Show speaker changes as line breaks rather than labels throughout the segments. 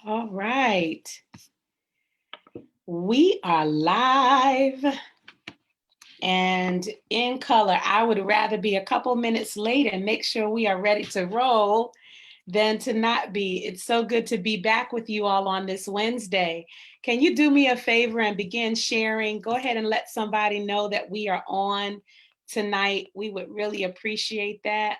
All right. We are live and in color. I would rather be a couple minutes late and make sure we are ready to roll than to not be. It's so good to be back with you all on this Wednesday. Can you do me a favor and begin sharing? Go ahead and let somebody know that we are on tonight. We would really appreciate that.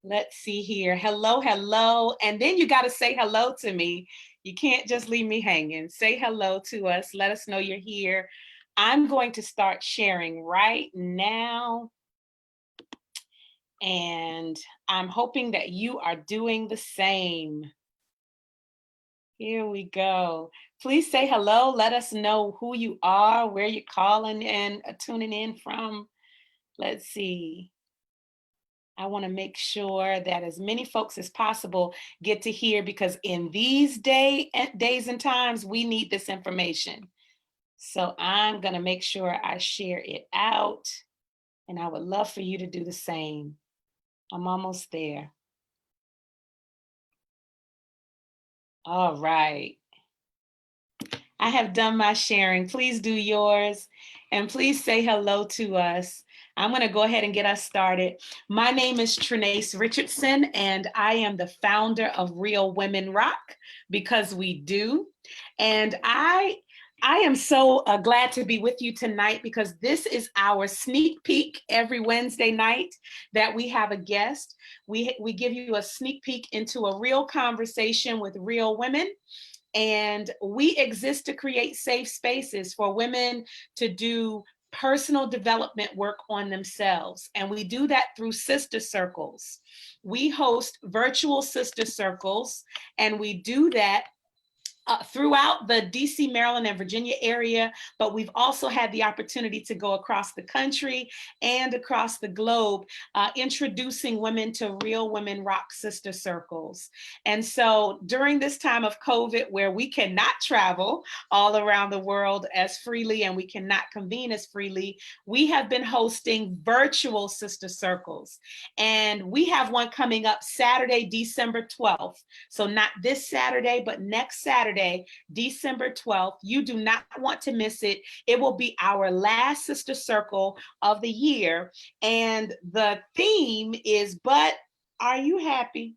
Let's see here. Hello, hello. And then you got to say hello to me. You can't just leave me hanging. Say hello to us. Let us know you're here. I'm going to start sharing right now. And I'm hoping that you are doing the same. Here we go. Please say hello. Let us know who you are, where you're calling and tuning in from. Let's see. I want to make sure that as many folks as possible get to hear, because in these days and times, we need this information. So I'm going to make sure I share it out, and I would love for you to do the same. I'm almost there. All right. I have done my sharing. Please do yours, and please say hello to us. I'm going to go ahead and get us started. My name is Trinace Richardson, and I am the founder of Real Women Rock, because we do. And I am so glad to be with you tonight, because this is our sneak peek every Wednesday night that we have a guest. We give you a sneak peek into a real conversation with real women. And we exist to create safe spaces for women to do personal development work on themselves. And we do that through sister circles. We host virtual sister circles, and we do that throughout the DC, Maryland, and Virginia area, but we've also had the opportunity to go across the country and across the globe, introducing women to Real Women Rock sister circles. And so during this time of COVID, where we cannot travel all around the world as freely and we cannot convene as freely, we have been hosting virtual sister circles. And we have one coming up Saturday, December 12th. So not this Saturday, but next Saturday, December 12th. You do not want to miss it. It will be our last sister circle of the year. And the theme is, but are you happy?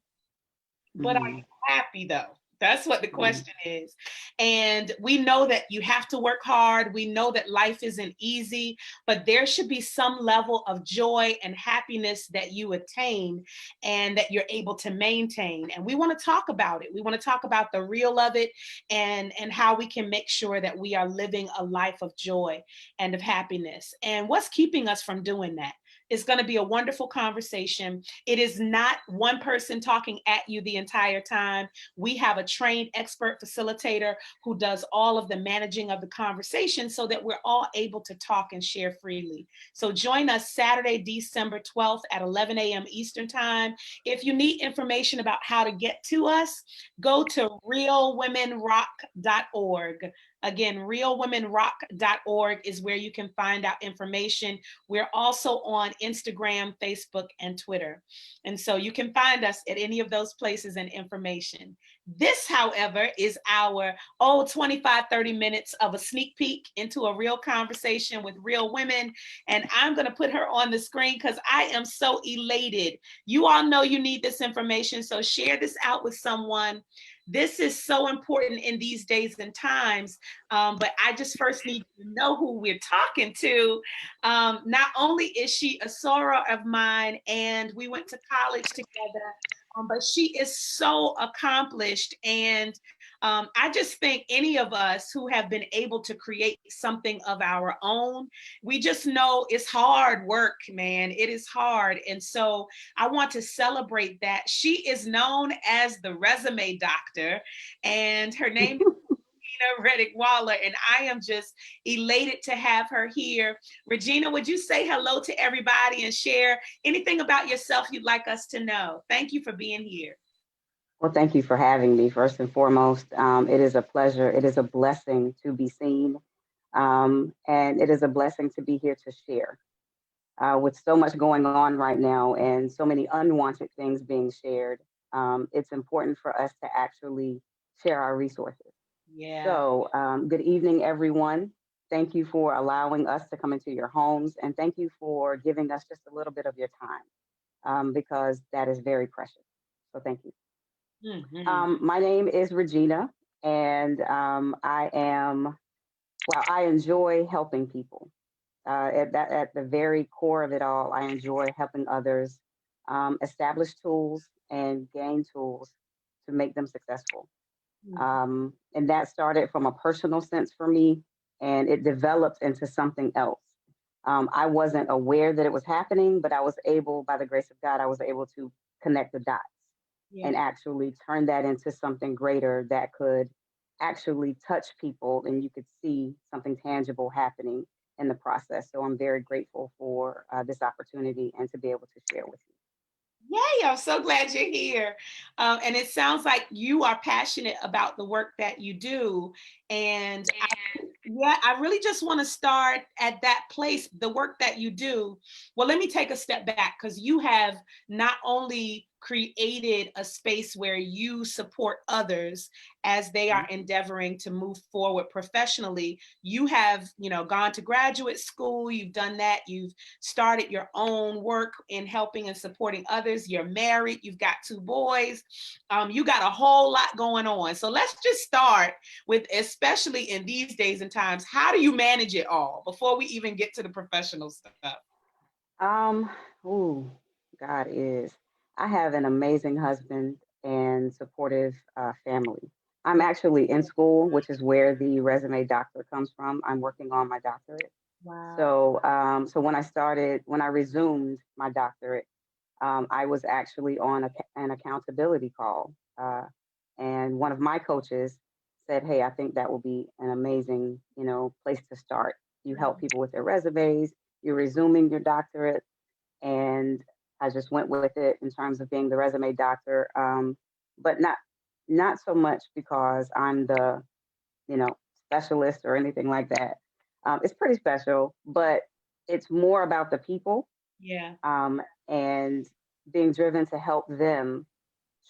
But are you happy though? That's what the question is. And we know that you have to work hard. We know that life isn't easy, but there should be some level of joy and happiness that you attain and that you're able to maintain. And we want to talk about it. We want to talk about the real of it, and how we can make sure that we are living a life of joy and of happiness. And what's keeping us from doing that? It's going to be a wonderful conversation. It is not one person talking at you the entire time. We have a trained expert facilitator who does all of the managing of the conversation, so that we're all able to talk and share freely. So join us Saturday, December 12th at 11 a.m. Eastern Time. If you need information about how to get to us, go to realwomenrock.org. Again, realwomenrock.org is where you can find out information. We're also on Instagram, Facebook, and Twitter. And so you can find us at any of those places and information. This, however, is our 25, 30 minutes of a sneak peek into a real conversation with real women. And I'm going to put her on the screen because I am so elated. You all know you need this information, so share this out with someone. This is so important in these days and times, but I just first need to know who we're talking to. Not only is she a soror of mine and we went to college together, but she is so accomplished. And I just think any of us who have been able to create something of our own, we just know it's hard work, man. It is hard. And so I want to celebrate that. She is known as the resume doctor, and her name is Regina Waller, and I am just elated to have her here. Regina, would you say hello to everybody and share anything about yourself you'd like us to know? Thank you for being here.
Well, thank you for having me. First and foremost, it is a pleasure. It is a blessing to be seen, and it is a blessing to be here to share. With so much going on right now and so many unwanted things being shared, it's important for us to actually share our resources.
Yeah.
So, good evening, everyone. Thank you for allowing us to come into your homes, and thank you for giving us just a little bit of your time, because that is very precious. So, thank you.
Hmm.
My name is Regina, and I enjoy helping people. At the very core of it all, I enjoy helping others establish tools and gain tools to make them successful. And that started from a personal sense for me, and it developed into something else. I wasn't aware that it was happening, but I was able, by the grace of God, I was able to connect the dots and
Yeah.
actually turn that into something greater that could actually touch people, and you could see something tangible happening in the process. So I'm very grateful for this opportunity and to be able to share with you.
Yay, I'm so glad you're here. And it sounds like you are passionate about the work that you do. And yeah, I really just want to start at that place, the work that you do. Well, let me take a step back because you have not only created a space where you support others as they are
Mhm.
endeavoring to move forward professionally. You have, gone to graduate school, you've done that, you've started your own work in helping and supporting others. You're married, you've got two boys, you got a whole lot going on. So let's just start with, especially in these days and times, how do you manage it all before we even get to the professional stuff?
Um, ooh, God is. I have an amazing husband and supportive family. I'm
Yeah.
actually in school, which is where the resume doctor comes from. I'm working on my doctorate.
Wow.
So when I resumed my doctorate, I was actually on an accountability call, and one of my coaches said, "Hey, I think that will be an amazing, place to start. You help people with their resumes. You're resuming your doctorate." And I just went with it in terms of being the resume doctor, but not so much because I'm the specialist or anything like that. It's pretty special, but it's more about the people,
Yeah.
and being driven to help them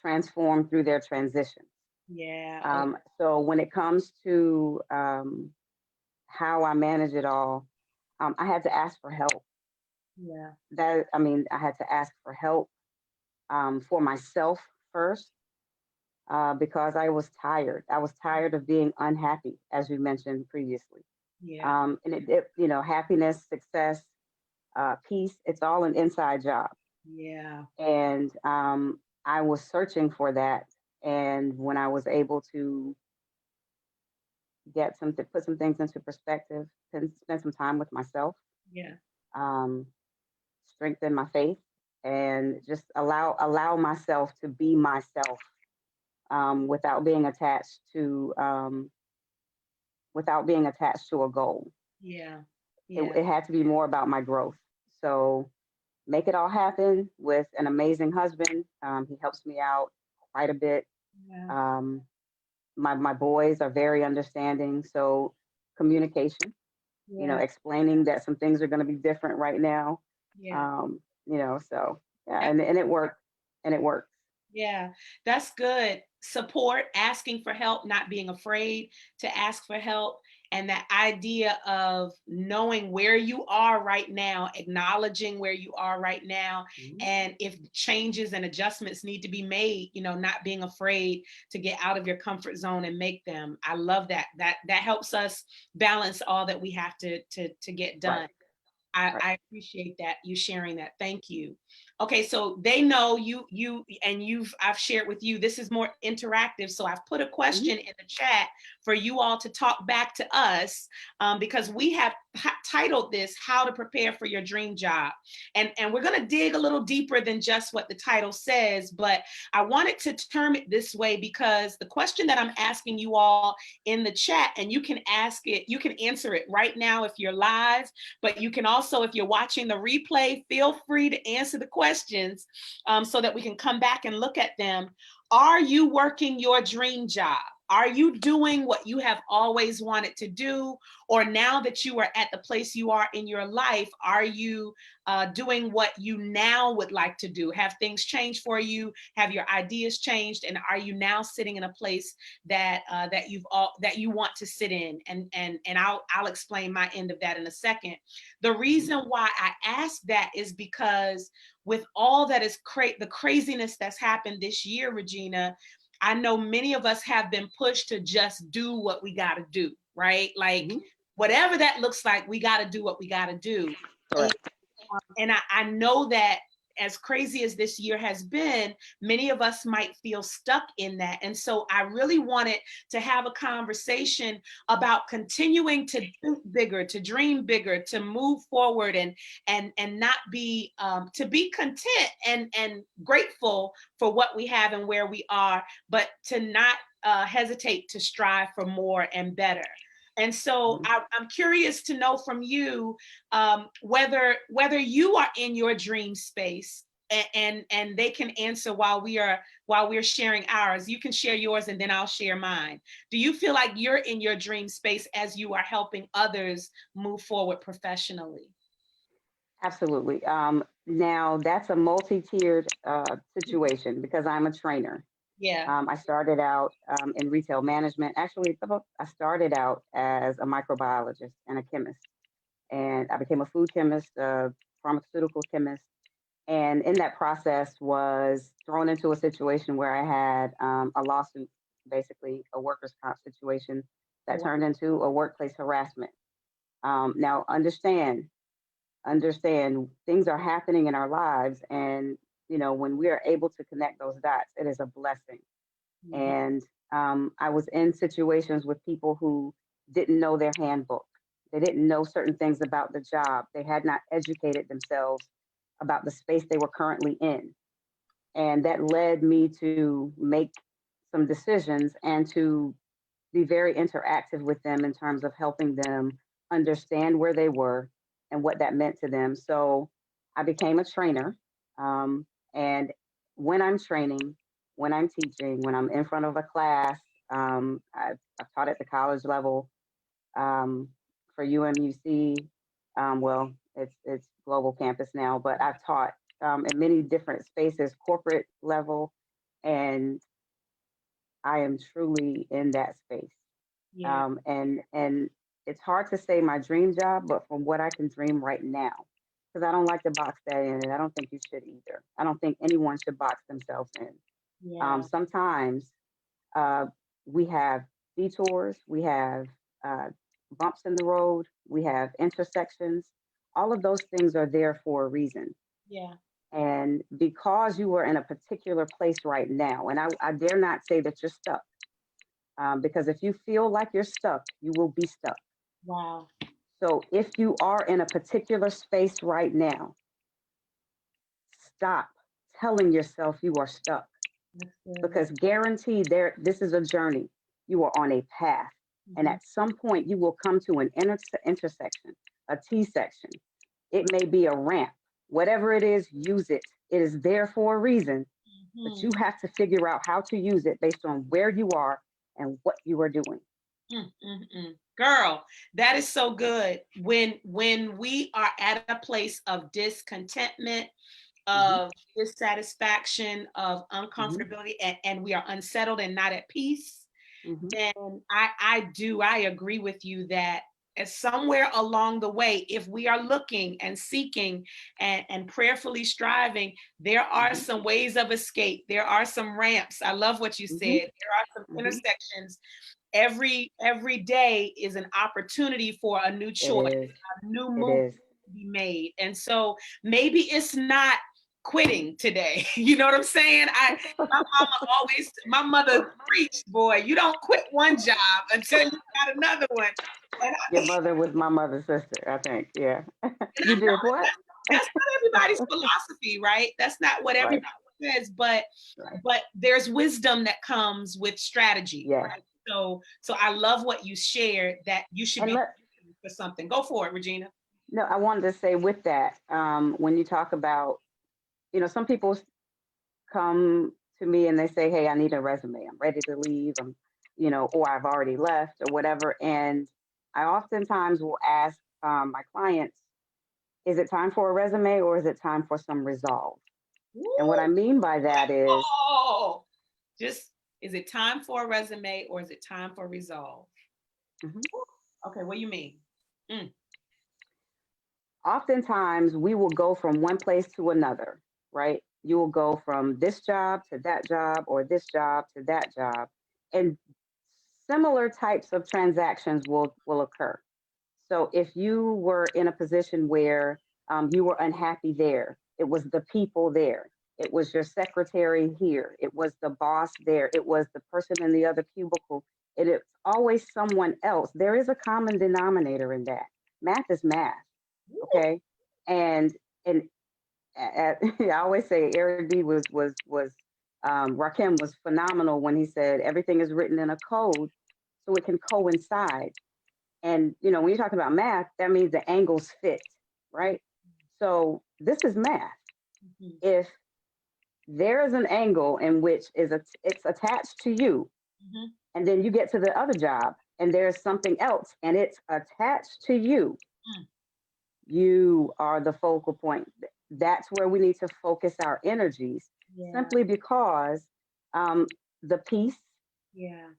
transform through their transition.
Yeah. Oh,
So when it comes to how I manage it all, I had to ask for help.
yeah.
I had to ask for help for myself first, because I was tired. I was tired of being unhappy, as we mentioned previously.
Yeah.
And happiness, success, peace, it's all an inside job.
Yeah.
And I was searching for that. And when I was able to put some things into perspective, and spend some time with myself,
Yeah.
um, strengthen my faith, and just allow myself to be myself, without being attached to a goal.
Yeah.
It,
Yeah.
it had to be more about my growth. So make it all happen with an amazing husband. He helps me out quite a bit.
Yeah.
Um, my boys are very understanding. So communication,
Yeah.
explaining that some things are going to be different right now.
Yeah.
So yeah, and it worked, and it works.
Yeah, that's good. Support, asking for help, not being afraid to ask for help. And that idea of knowing where you are right now, acknowledging where you are right now.
Mhm.
And if changes and adjustments need to be made, not being afraid to get out of your comfort zone and make them. I love that. That helps us balance all that we have to get
Right,
done. I,
right.
I appreciate that you sharing that. Thank you. Okay, so they know you and I've shared with you, this is more interactive. So I've put a
Mhm.
question in the chat for you all to talk back to us, because we have titled this How to Prepare for Your Dream Job. And we're gonna dig a little deeper than just what the title says, but I wanted to term it this way because the question that I'm asking you all in the chat, and you can ask it, you can answer it right now if you're live, but you can also, if you're watching the replay, feel free to answer the questions, so that we can come back and look at them. Are you working your dream job? Are you doing what you have always wanted to do? Or now that you are at the place you are in your life, are you doing what you now would like to do? Have things changed for you? Have your ideas changed? And are you now sitting in a place that that you want to sit in? And I'll explain my end of that in a second. The reason why I ask that is because with all that is the craziness that's happened this year, Regina, I know many of us have been pushed to just do what we got to do, right? Like whatever that looks like, we got to do what we got to do.
Correct.
And I know that as crazy as this year has been, many of us might feel stuck in that. And so I really wanted to have a conversation about continuing to think bigger, to dream bigger, to move forward, and not be to be content and grateful for what we have and where we are, but to not hesitate to strive for more and better. And so I'm curious to know from you whether you are in your dream space, and they can answer while we're sharing ours. You can share yours and then I'll share mine. Do you feel like you're in your dream space as you are helping others move forward professionally?
Absolutely. Now that's a multi-tiered situation because I'm a trainer.
Yeah.
I started out in retail management. Actually, I started out as a microbiologist and a chemist, and I became a food chemist, a pharmaceutical chemist, and in that process was thrown into a situation where I had a lawsuit, basically a workers' comp situation that
Wow.
turned into a workplace harassment. Now, understand things are happening in our lives, and when we are able to connect those dots, it is a blessing.
Mhm.
And I was in situations with people who didn't know their handbook. They didn't know certain things about the job. They had not educated themselves about the space they were currently in. And that led me to make some decisions and to be very interactive with them in terms of helping them understand where they were and what that meant to them. So I became a trainer. And when I'm training, when I'm teaching, when I'm in front of a class, I've taught at the college level um, for UMUC. Well, it's global campus now, but I've taught in many different spaces, corporate level, and I am truly in that space.
Yeah.
And it's hard to say my dream job, but from what I can dream right now, because I don't like to box that in, and I don't think you should either. I don't think anyone should box themselves in.
Yeah.
Sometimes uh, we have detours, we have uh, bumps in the road, we have intersections. All of those things are there for a reason.
Yeah.
And because you are in a particular place right now, and I dare not say that you're stuck, because if you feel like you're stuck, you will be stuck.
Wow.
So if you are in a particular space right now, stop telling yourself you are stuck,
That's good.
because guaranteed this is a journey. You are on a path. And
Mhm.
at some point you will come to an intersection, a T section. It may be a ramp. Whatever it is, use it. It is there for a reason, but you
Mhm.
have to figure out how to use it based on where you are and what you are doing.
Girl, that is so good. When we are at a place of discontentment,
Hmm.
of dissatisfaction, of
Hmm.
uncomfortability, and we are unsettled and not at peace,
Hmm.
then I agree with you that as somewhere along the way, if we are looking and seeking and prayerfully striving, there are
Hmm.
some ways of escape. There are some ramps. I love what you said.
Hmm.
There are some
Hmm.
intersections. Every day is an opportunity for a new
It
choice,
is.
a new
It
move
is.
to be made. And so maybe it's not quitting today. You know what I'm saying? My mother preached, boy, you don't quit one job until you got another one. And
Your mother was my mother's sister, I think. Yeah.
I
You
know
did what?
that's not everybody's philosophy, right? That's not what
Right.
everybody says, but
Right.
there's wisdom that comes with strategy,
Yes.
right? So I love what you shared, that you should
And
be for something. Go for it, Regina.
no, I wanted to say with that, when you talk about, some people come to me and they say, "Hey, I need a resume. I'm ready to leave. or I've already left or whatever. And I oftentimes will ask my clients, is it time for a resume or is it time for some resolve? And what I
Woo!
mean by that is,
Oh, just is it time for a resume or is it time for resolve?
mhm,
Okay, what do you mean? Mm.
oftentimes we will go from one place to another, right? You will go from this job to that job or this job to that job. And similar types of transactions will occur. So if you were in a position where you were unhappy there, it was the people there, it was your secretary here, it was the boss there, it was the person in the other cubicle, it's always someone else. There is a common denominator in that. Math is math,
Woo!
okay? And I always say Eric D was Rakim was phenomenal when he said everything is written in a code so it can coincide. And when you're talking about math, that means the angles fit, right? So this is math.
Mhm.
If there is an angle in which it's attached to you,
Mhm.
and then you get to the other job and there's something else and it's attached to you,
Mm.
you are the focal point. That's where we need to focus our energies,
Yeah,
simply because um, the peace,
yeah.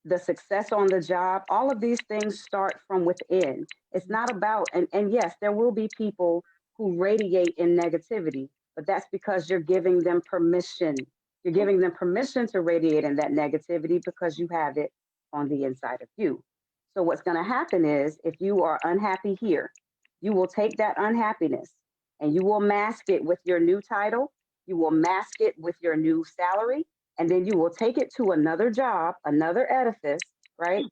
the success on the job, all of these things start from within. It's not about, and yes, there will be people who radiate in negativity, but that's because you're giving them permission. You're
Mm.
giving them permission to radiate in that negativity because you have it on the inside of you. So, what's going to happen is if you are unhappy here, you will take that unhappiness and you will mask it with your new title, you will mask it with your new salary, and then you will take it to another job, another edifice, right?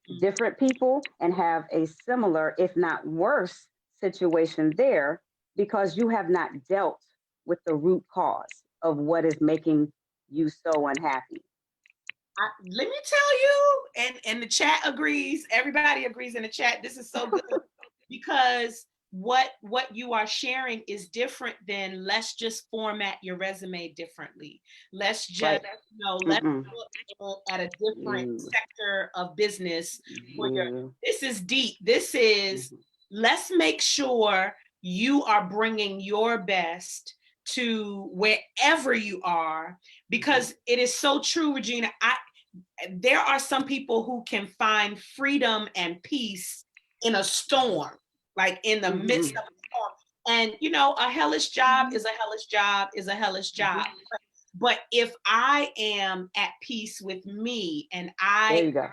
Mhm.
Different people, and have a similar, if not worse, situation there because you have not dealt with the root cause of what is making you so unhappy.
Let me tell you, and the chat agrees. Everybody agrees in the chat. This is so good because what you are sharing is different than let's just format your resume differently. Let's just
Right.
let's
Mm-mm.
look at a different
You,
sector of business where
you.
this is deep. This is
Mhm.
let's make sure you are bringing your best to wherever you are
Mhm.
because it is so true, Regina. There are some people who can find freedom and peace in a storm, like in the midst
Mhm.
of a storm. And a hellish job is a hellish job is a hellish job.
Mhm.
But if I am at peace with me and
There
I
you go.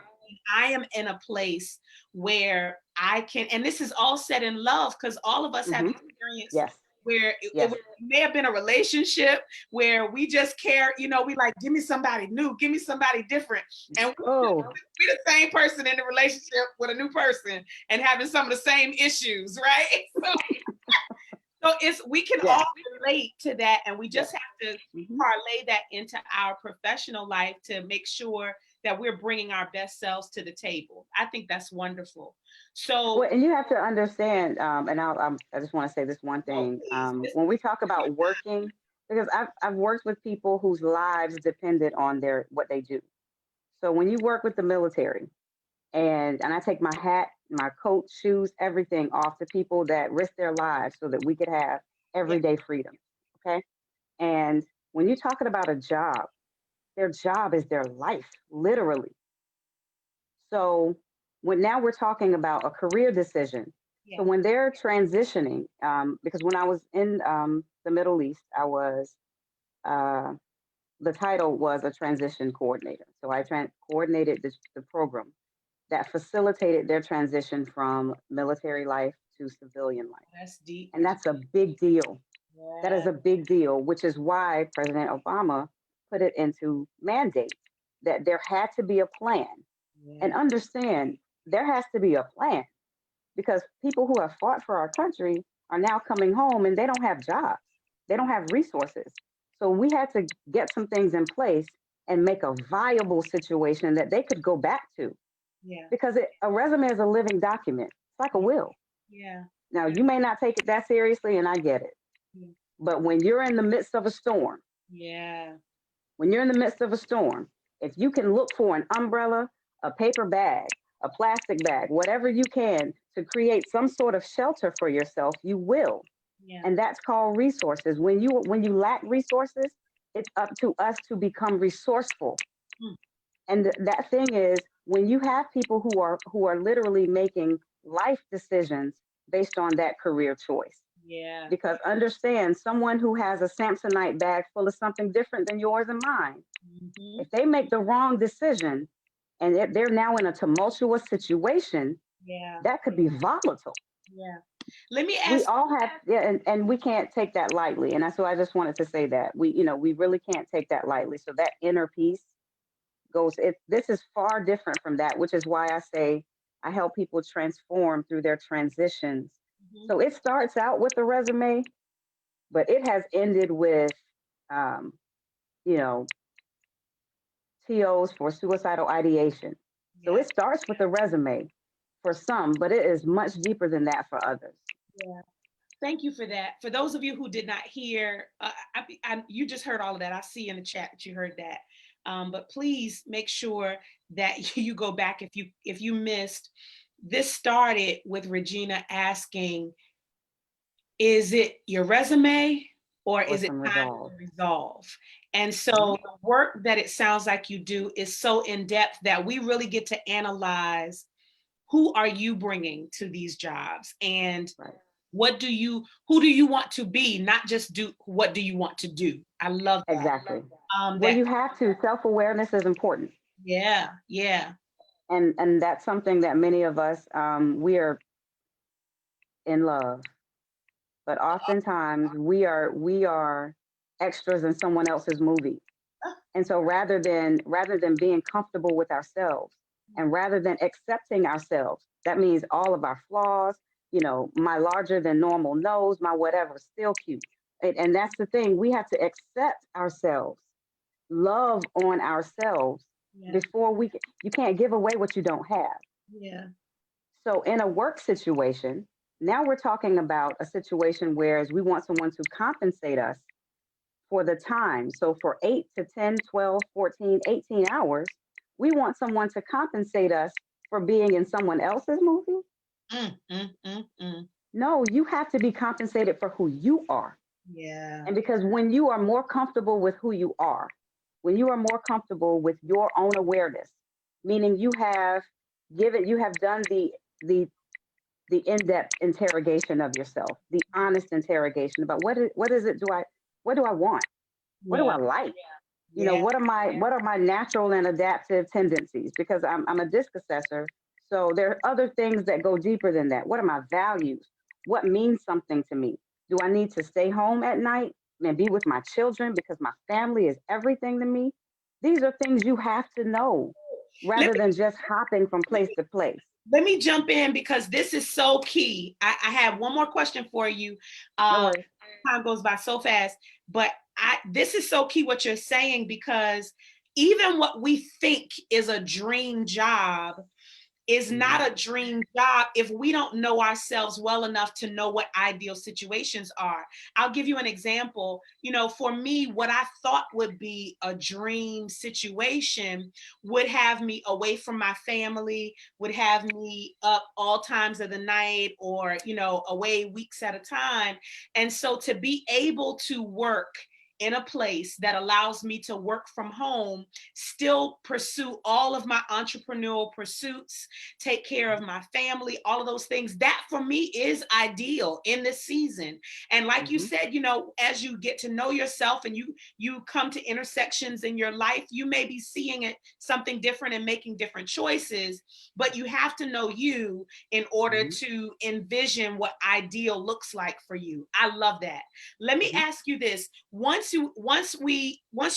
I am in a place where I can, and this is all said in love because all of us have
Hmm.
experienced
Yes.
where
Yes.
it may have been a relationship where we just care, we like, give me somebody new, give me somebody different. And
Oh,
we're the same person in the relationship with a new person and having some of the same issues, right? So we can
yes.
all relate to that, and we
Yes.
just have to
Hmm.
parlay that into our professional life to make sure that we're bringing our best selves to the table. I think that's wonderful. So,
Well, and you have to understand, and I just want to say this one
oh,
thing.
please,
When we talk about working, because I've worked with people whose lives depended on what they do. So when you work with the military, and I take my hat, my coat, shoes, everything off to people that risk their lives so that we could have
yeah,
everyday freedom. Okay, and when you're talking about a job, their job is their life, literally. So when now we're talking about a career decision. So
yeah,
when they're transitioning, because when I was in the Middle East, I was uh, the title was a transition coordinator. So I coordinated the program that facilitated their transition from military life to civilian life,
that's deep,
and that's a big deal. That is
yeah,
a big deal, which is why President Obama put it into mandate that there had to be a plan. And
yeah,
understand, there has to be a plan because people who have fought for our country are now coming home and they don't have jobs, they don't have resources. So we had to get some things in place and make a viable situation that they could go back to
yeah,
because a resume is a living document. It's like a will.
yeah,
Now, you may not take it that seriously, and I get it.
yeah,
But when you're in the midst of a storm,
yeah,
when you're in the midst of a storm, If you can look for an umbrella, a paper bag, a plastic bag, whatever you can to create some sort of shelter for yourself, you will.
Yeah.
And that's called resources. When you lack resources, it's up to us to become resourceful.
Mm.
And that thing is, when you have people who are literally making life decisions based on that career choice,
Yeah.
because understand, someone who has a Samsonite bag full of something different than yours and mine,
Mm-hmm.
if they make the wrong decision and they're now in a tumultuous situation,
Yeah.
that could be volatile.
Yeah. Let me
We
ask.
all have, yeah, and we can't take that lightly. And that's why I just wanted to say that we really can't take that lightly. So that inner peace this is far different from that, which is why I say I help people transform through their transitions.
Mhm.
So it starts out with a resume, but it has ended with, um, you know, TOs for suicidal ideation. So
Yeah.
it starts with a resume for some, but it is much deeper than that for others.
Yeah. Thank you for that. For those of you who did not hear, you just heard all of that. I see in the chat that you heard that. But please make sure that you go back if you missed. This started with Regina asking, is it your resume or
Or
is it
some
time
resolve.
to resolve? And
Mhm.
so the work that it sounds like you do is so in depth that we really get to analyze who are you bringing to these jobs and
Right.
who do you want to be, not just do what do you want to do. I love that.
Exactly. Well,
That
you have to. Self-awareness is important.
Yeah, yeah,
And that's something that many of us, we are in love, but oftentimes we are extras in someone else's movie. And so rather than being comfortable with ourselves, and rather than accepting ourselves, that means all of our flaws, my larger than normal nose, my whatever, still cute. And that's the thing, we have to accept ourselves, love on ourselves
yeah,
before you can't give away what you don't have.
yeah,
So in a work situation, now we're talking about a situation where we want someone to compensate us for the time. So for 8 to 10, 12, 14, 18 hours, we want someone to compensate us for being in someone else's movie.
mm, mm, mm, mm.
No, you have to be compensated for who you are.
Yeah,
And because when you are more comfortable with who you are, when you are more comfortable with your own awareness, meaning you have done the the in-depth interrogation of yourself, the honest interrogation about what do I want? What do
yeah,
I like?
yeah,
What are my natural and adaptive tendencies? Because I'm a disc assessor, so there are other things that go deeper than that. What are my values? What means something to me? Do I need to stay home at night and be with my children because my family is everything to me? These are things you have to know
let
rather
me
than just hopping from place to place.
let me jump in because this is so key. I have one more question for you.
No
um
worries.
Time goes by so fast, but this is so key what you're saying, because even what we think is a dream job is
Mhm.
not a dream job if we don't know ourselves well enough to know what ideal situations are. I'll give you an example. For me, what I thought would be a dream situation would have me away from my family, would have me up all times of the night, or, away weeks at a time. And so to be able to work in a place that allows me to work from home, still pursue all of my entrepreneurial pursuits, take care of my family, all of those things. That for me is ideal in this season. And like you
Mhm.
said, as you get to know yourself and you come to intersections in your life, you may be seeing it something different and making different choices, but you have to know you in order
Mhm.
to envision what ideal looks like for you. I love that. Let me
Mhm.
ask you this. Once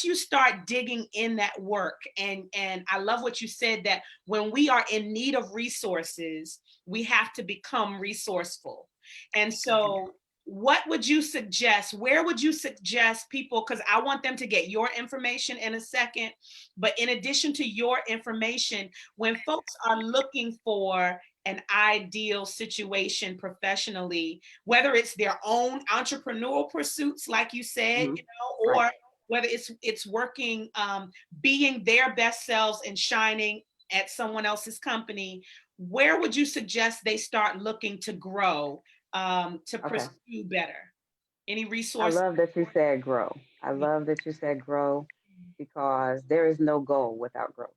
you start digging in that work, and I love what you said, that when we are in need of resources, we have to become resourceful. And
Mhm.
so, what would you suggest? Where would you suggest people? Because I want them to get your information in a second. But in addition to your information, when folks are looking for an ideal situation professionally, whether it's their own entrepreneurial pursuits, like you said,
Mhm. Right.
or whether it's working, being their best selves and shining at someone else's company, where would you suggest they start looking to grow, to
Okay.
pursue better? Any
I
resources?
love that you said grow. I love that you said grow because there is no goal without growth.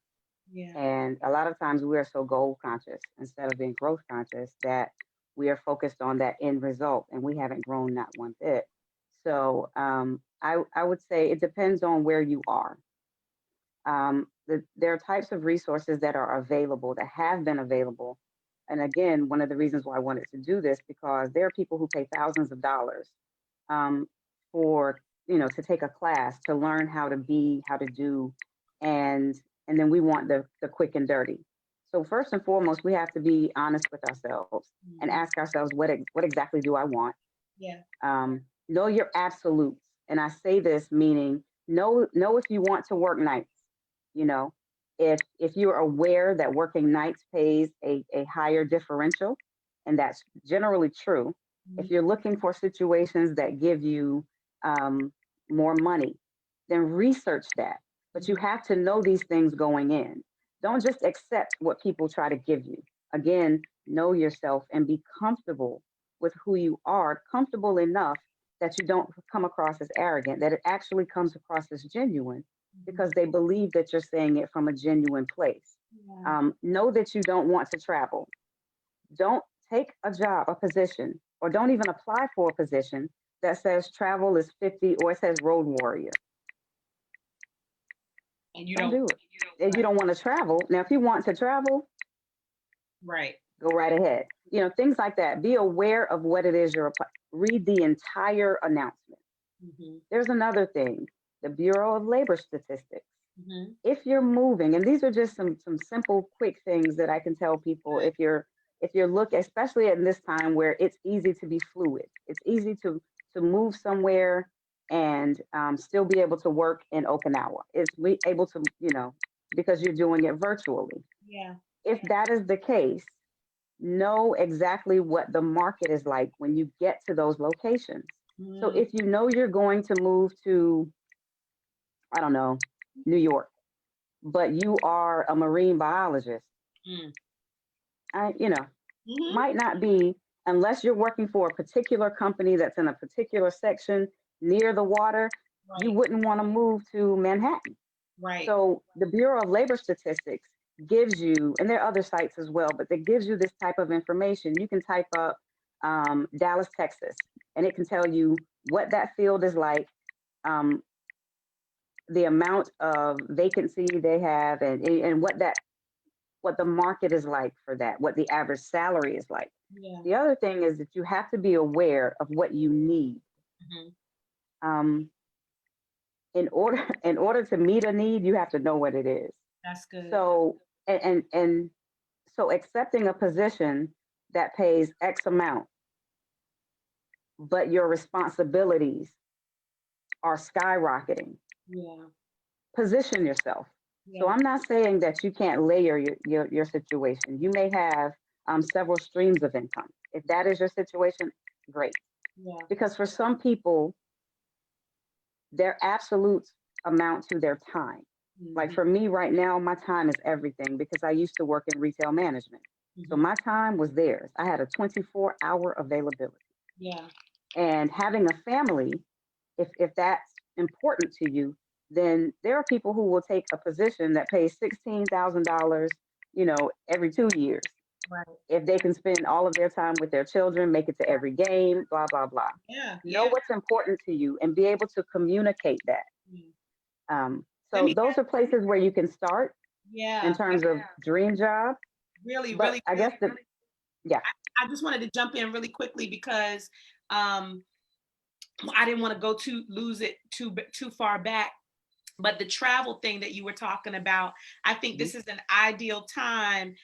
Yeah.
And a lot of times we are so goal conscious instead of being growth conscious that we are focused on that end result and we haven't grown not one bit. So I would say it depends on where you are. There are types of resources that are available, that have been available. And again, one of the reasons why I wanted to do this, because there are people who pay thousands of dollars um, for, to take a class to learn how to be, how to do, and and then we want the quick and dirty. So first and foremost, we have to be honest with ourselves and
Mhm.
ask ourselves, what exactly do I want?
Yeah.
Know your absolutes. And I say this meaning know if you want to work nights. You know, if you're aware that working nights pays a higher differential, and that's generally true. If
Mhm.
you're looking for situations that give you um, more money, then research that. But you
Mhm.
have to know these things going in. Don't just accept what people try to give you. Again, know yourself and be comfortable with who you are, comfortable enough that you don't come across as arrogant, that it actually comes across as genuine
Mhm.
because they believe that you're saying it from a genuine place.
Yeah.
Know that you don't want to travel. Don't take a job, a position, or don't even apply for a position that says travel is 50 or it says road warrior.
And you
Don't
don't.
do it. If
Right.
you don't want to travel, now if you want to travel,
Right.
go right ahead. Things like that. Be aware of what it is you're applying. Read the entire announcement.
Mhm.
There's another thing, the Bureau of Labor Statistics.
Mhm.
If you're moving, and these are just some simple, quick things that I can tell people, if you're looking, especially at this time where it's easy to be fluid, it's easy to move somewhere and still be able to work in Okinawa. It's able to, because you're doing it virtually.
Yeah.
If that is the case, know exactly what the market is like when you get to those locations. So
Mm.
if you know you're going to move to, I don't know, New York, but you are a marine biologist,
Mm.
I,
Mhm.
might not be, unless you're working for a particular company that's in a particular section near the water, you
Right.
wouldn't want to move to Manhattan.
Right.
So the Bureau of Labor Statistics gives you, and there are other sites as well, but it gives you this type of information. You can type up Dallas, Texas, and it can tell you what that field is like, um, the amount of vacancy they have, and what the market is like for that, what the average salary is like.
Yeah.
The other thing is that you have to be aware of what you need.
Mhm.
Um, in order to meet a need, you have to know what it is.
That's good.
So and so accepting a position that pays X amount, but your responsibilities are skyrocketing.
Yeah.
Position yourself. So
Yeah.
I'm not saying that you can't layer your situation. You may have several streams of income. If that is your situation, great.
Yeah.
Because for some people, their absolutes amount to their time. Like
Mhm.
for me right now, my time is everything because I used to work in retail management. So
Mhm.
my time was theirs. I had a 24-hour availability.
Yeah.
And having a family, if that's important to you, then there are people who will take a position that pays $16,000, every 2 years.
Right.
If they can spend all of their time with their children, make it to every game, blah, blah, blah.
Yeah.
Know
Yeah.
what's important to you and be able to communicate that.
Mm. Let
So
me.
those are places where you can start in
Yeah.
terms of dream job.
Really,
But
really.
I guess yeah,
I just wanted to jump in really quickly because um, I didn't want to go too lose it too far back. But the travel thing that you were talking about, I think
mhm,
this is an ideal time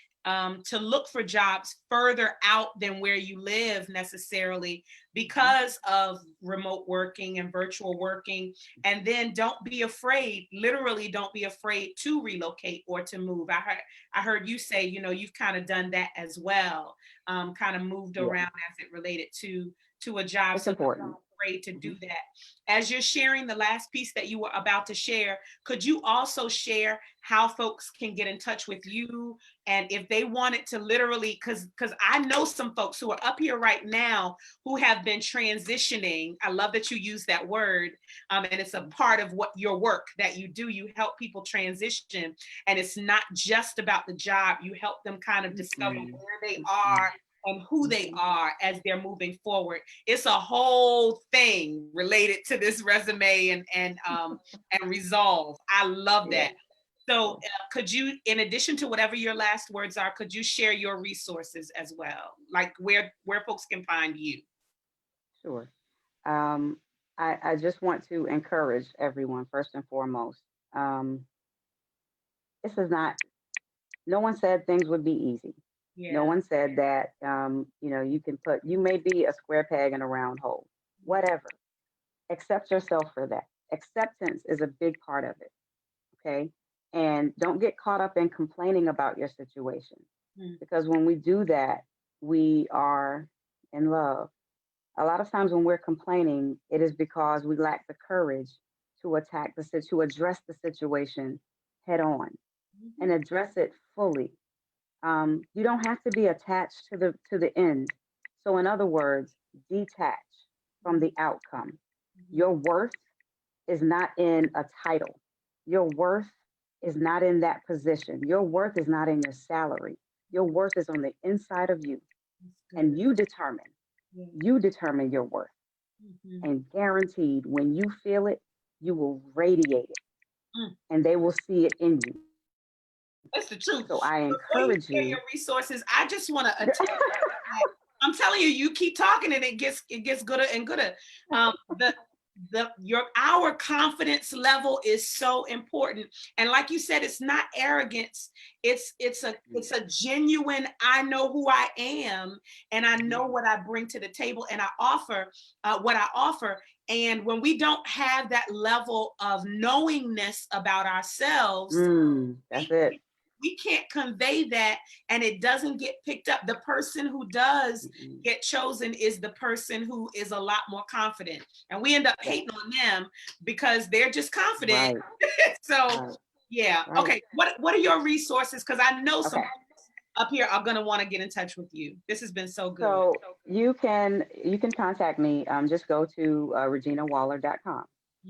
to look for jobs further out than where you live necessarily
mhm,
because of remote working and virtual working. And then don't be afraid, literally don't be afraid to relocate or to move. I heard you say, you've kind of done that as well, kind of moved
yeah,
around as it related to to a job.
It's
So
important.
afraid to do that. As you're sharing the last piece that you were about to share, could you also share how folks can get in touch with you, and if they wanted to literally, because I know some folks who are up here right now who have been transitioning. I love that you use that word, and it's a part of what your work that you do. You help people transition, and it's not just about the job. You help them kind of discover where they are and who they are as they're moving forward. It's a whole thing related to this resume and resolve. I love that. So could you, in addition to whatever your last words are, could you share your resources as well? Like where folks can find you?
Sure. Um, I just want to encourage everyone, first and foremost. Um, this is not, no one said things would be easy. No
Yeah.
one said that, you can put, you may be a square peg in a round hole, whatever. Accept yourself for that. Acceptance is a big part of it. Okay. And don't get caught up in complaining about your situation,
Mm.
because when we do that, we are in love. A lot of times when we're complaining, it is because we lack the courage to to address the situation head on and address it fully. You don't have to be attached to the end. So in other words, detach from the outcome. Your worth is not in a title. Your worth is not in that position. Your worth is not in your salary. Your worth is on the inside of you. And you determine your worth. And guaranteed, when you feel it, you will radiate it and they will see it in you.
That's the truth.
So I
Before you
encourage
share
you.
your resources, I just want to attest. I'm telling you, you keep talking and it gets gooder and gooder. Our confidence level is so important, and like you said, it's not arrogance. It's a genuine. I know who I am, and I know what I bring to the table, and I offer what I offer. And when we don't have that level of knowingness about ourselves,
That's it.
we can't convey that, and it doesn't get picked up. The person who does get chosen is the person who is a lot more confident, and we end up hating on them because they're just confident.
Right.
So
Right.
yeah.
Right.
Okay, what are your resources? Because I know some
Okay.
up here are going to want to get in touch with you. This has been so good.
So you can contact me. Just go to reginawaller.com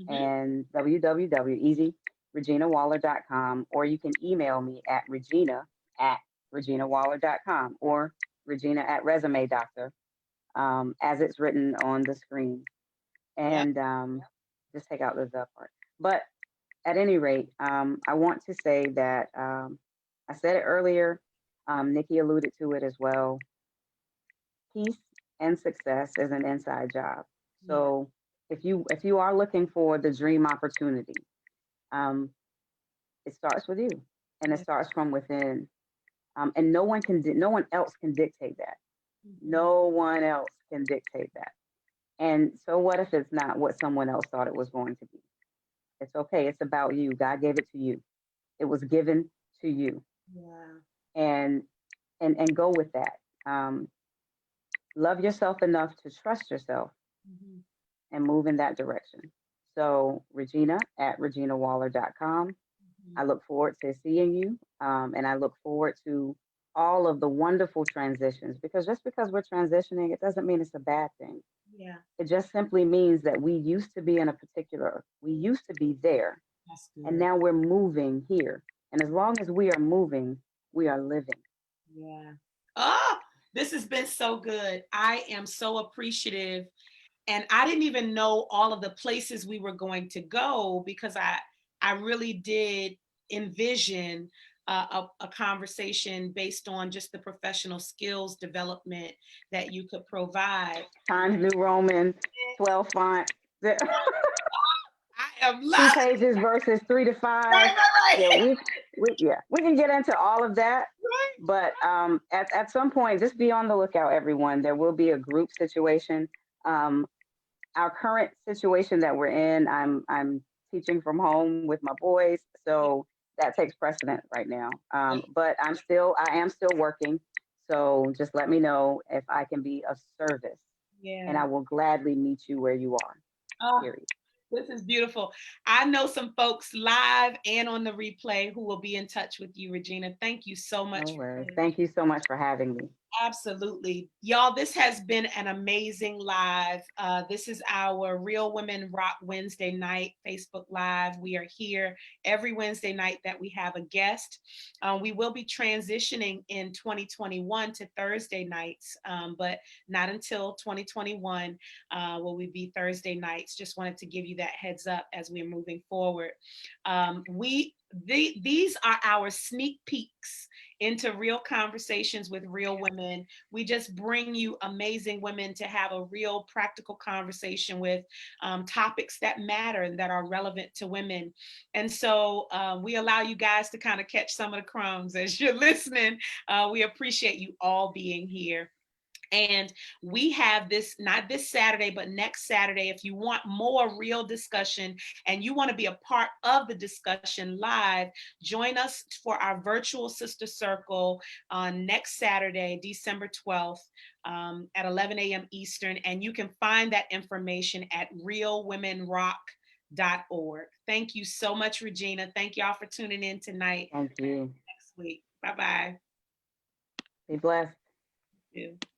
and www easy reginawaller.com, or you can email me at regina@reginawaller.com or regina at resume doctor, as it's written on the screen.
Yep.
And just take out the part. But at any rate, I want to say that I said it earlier. Nikki alluded to it as well. Peace and success is an inside job.
Yeah.
So if you are looking for the dream opportunity, um, it starts with you, and it
Yeah.
starts from within. And no one else can dictate that. No one else can dictate that. And so what if it's not what someone else thought it was going to be? It's okay. It's about you. God gave it to you. It was given to you,
Yeah.
and and go with that. Um, Love yourself enough to trust yourself and move in that direction. So Regina at reginawaller.com. I look forward to seeing you, and I look forward to all of the wonderful transitions, because just because we're transitioning, it doesn't mean it's a bad thing.
Yeah.
It just simply means that we used to be there,
That's
and
good.
now we're moving here. And as long as we are moving, we are living.
Yeah. Oh, this has been so good. I am so appreciative. And I didn't even know all of the places we were going to go, because I really did envision a conversation based on just the professional skills development that you could provide.
Times New Roman, 12 font,
I am
two
loving
pages versus 3 to 5.
right,
Yeah,
right,
we can get into all of that.
right.
But at some point, just be on the lookout, everyone. There will be a group situation. Um, our current situation that we're in, I'm teaching from home with my boys, so that takes precedent right now. But I am still working. So just let me know if I can be of service. and
Yeah.
I will gladly meet you where you are.
Oh,
Period.
this is beautiful. I know some folks live and on the replay who will be in touch with you, Regina. Thank you so
No
much for
worries.
this.
Thank you so much for having me.
Absolutely. Y'all, this has been an amazing live. This is our Real Women Rock Wednesday night Facebook Live. We are here every Wednesday night that we have a guest. We will be transitioning in 2021 to Thursday nights, but not until 2021 will we be Thursday nights. Just wanted to give you that heads up as we're moving forward. These are our sneak peeks into real conversations with real women. We just bring you amazing women to have a real practical conversation with topics that matter and that are relevant to women. And so we allow you guys to kind of catch some of the crumbs as you're listening. We appreciate you all being here. And we have this, not this Saturday, but next Saturday. If you want more real discussion and you want to be a part of the discussion live, join us for our virtual sister circle on next Saturday, December 12th at 11 a.m. Eastern. And you can find that information at realwomenrock.org. Thank you so much, Regina. Thank y'all for tuning in tonight.
Thank you.
Next week. Bye-bye.
Be blessed.
Thank you.